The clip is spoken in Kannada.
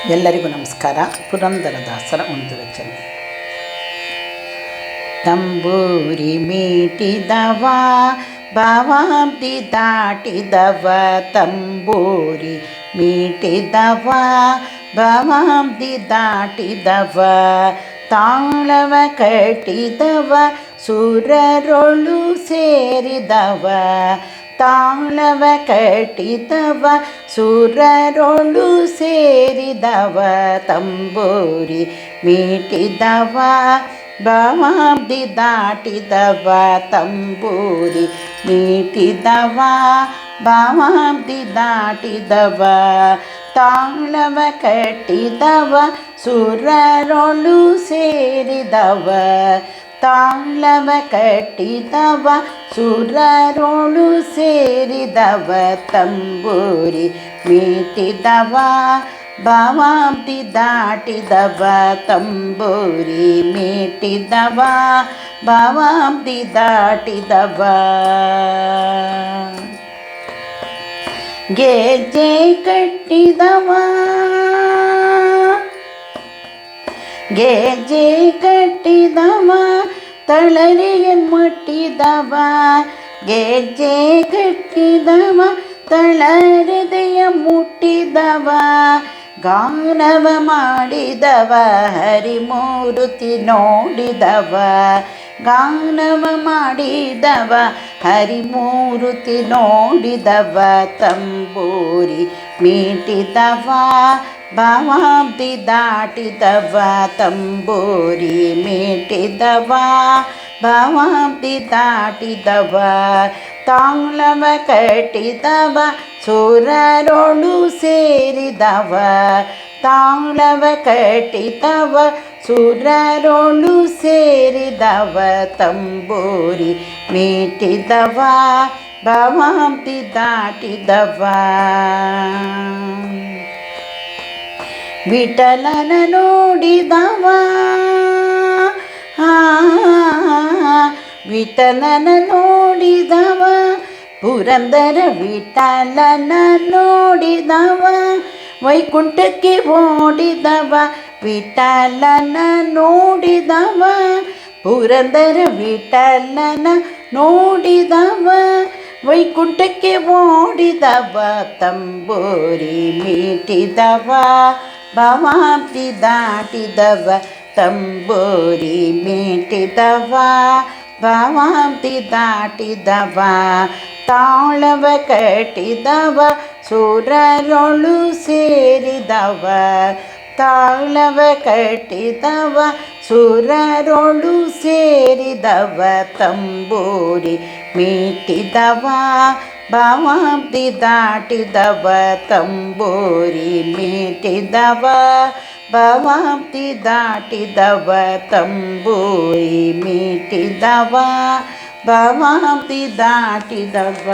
ಎಲ್ಲರಿಗೂ ನಮಸ್ಕಾರ. ಪುರಂದರದಾಸರ ಒಂದು ರಚನೆ. ತಂಬೂರಿ ಮೀಟಿದವ ಭವಾಬ್ದಿ ದಾಟಿದವ, ತಂಬೂರಿ ಮೀಟಿದವ ಭವಾಬ್ದಿ ದಾಟಿದವ, ತಾಳವ ಕಟ್ಟಿದವ ಸುರರೊಳು ಸೇರಿದವ, ತಾಳವ ಕಟ್ಟಿದವ ಸುರರೊಳು ಸೇರಿದವ, ತಂಬೂರಿ ಮೀಟಿದವ ಭವಾಬ್ದಿ ದಾಟಿದವ, ತಂಬೂರಿ ಮೀಟಿದವ ಭವಾಬ್ದಿ ದಾಟಿದವ, ತಾಳವ ಕಟ್ಟಿದವ ಸುರರೊಳು ಸೇರಿದವ, ತಾಳವ ಕಟ್ಟಿದವ ಸುರರೊಳು ಸೇರಿದವ, ತಂಬೂರಿ ಮೀಟಿದವ ಭವಾಬ್ದಿ ದಾಟಿದವ, ತಂಬೂರಿ ಮೀಟಿದವ ಭವಾಬ್ದಿ ದಾಟಿದವ. ಗೆಜ್ಜೆ ಕಟ್ಟಿದವ ಗೆಜ್ಜೆ ಕಟ್ಟಿದವ ತಳರಿಯ ಮುಟ್ಟಿದವ, ಗೆಜ್ಜೆ ಕಟ್ಟಿದವ ತಳರಿದೆಯ ಮುಟ್ಟಿದವ, ಗಾನವ ಮಾಡಿದವ ಹರಿಮೂರುತಿ ನೋಡಿದವ, ಗಾನವ ಮಾಡಿದವ ಹರಿಮೂರುತಿ ನೋಡಿದವ, ತಂಬೂರಿ ಮೀಟಿದವ ಭವಾಬ್ದಿ ದಾಟಿದವ, ತಂಬೂರಿ ಮೀಟಿದವ ಭವಾಬ್ದಿ ದಾಟಿದವ, ತಾಳವ ಕಟ್ಟಿದವ ಸುರರೊಳು ಸೇರಿದವ, ತಾಳವ ಕಟ್ಟಿದವ ಸುರರೊಳು ಸೇರಿದವ, ತಂಬೂರಿ ಮೀಟಿದವ ಭವಾಬ್ದಿ ದಾಟಿದವ. ವಿಠಲನ ನೋಡಿದವ ವಿಠಲನ ನೋಡಿದವ, ಪುರಂದರ ವಿಠಲನ ನೋಡಿದವ, ವೈಕುಂಠಕ್ಕೆ ಓಡಿದವ, ವಿಠಲನ ನೋಡಿದವ, ಪುರಂದರ ವಿಠಲನ ನೋಡಿದವ, ವೈಕುಂಠಕ್ಕೆ ಓಡಿದವ, ತಂಬೂರಿ ಮೀಟಿದವ ಭವಾಬ್ದಿ ದಾಟಿದವ, ತಂಬೂರಿ ಮೀಟಿದವ ಭವಾಬ್ದಿ ದಾಟಿದವ, ತಾಳವ ಕಟ್ಟಿದವ ಸುರರೊಳು ಸೇರಿದವ, ತಾಳವ ಕಟ್ಟಿದವ ಸುರರೊಳು ಸೇರಿದವ, ತಂಬೂರಿ ಮೀಟಿದವ ಭವಾಬ್ದಿ ದಾಟಿದವ, ತಂಬೂರಿ ಮೀಟಿದವ ಭವಾಬ್ದಿ ದಾಟಿದವ, ತಂಬೂರಿ ಮೀಟಿದವ ಭವಾಬ್ದಿ ದಾಟಿದವ.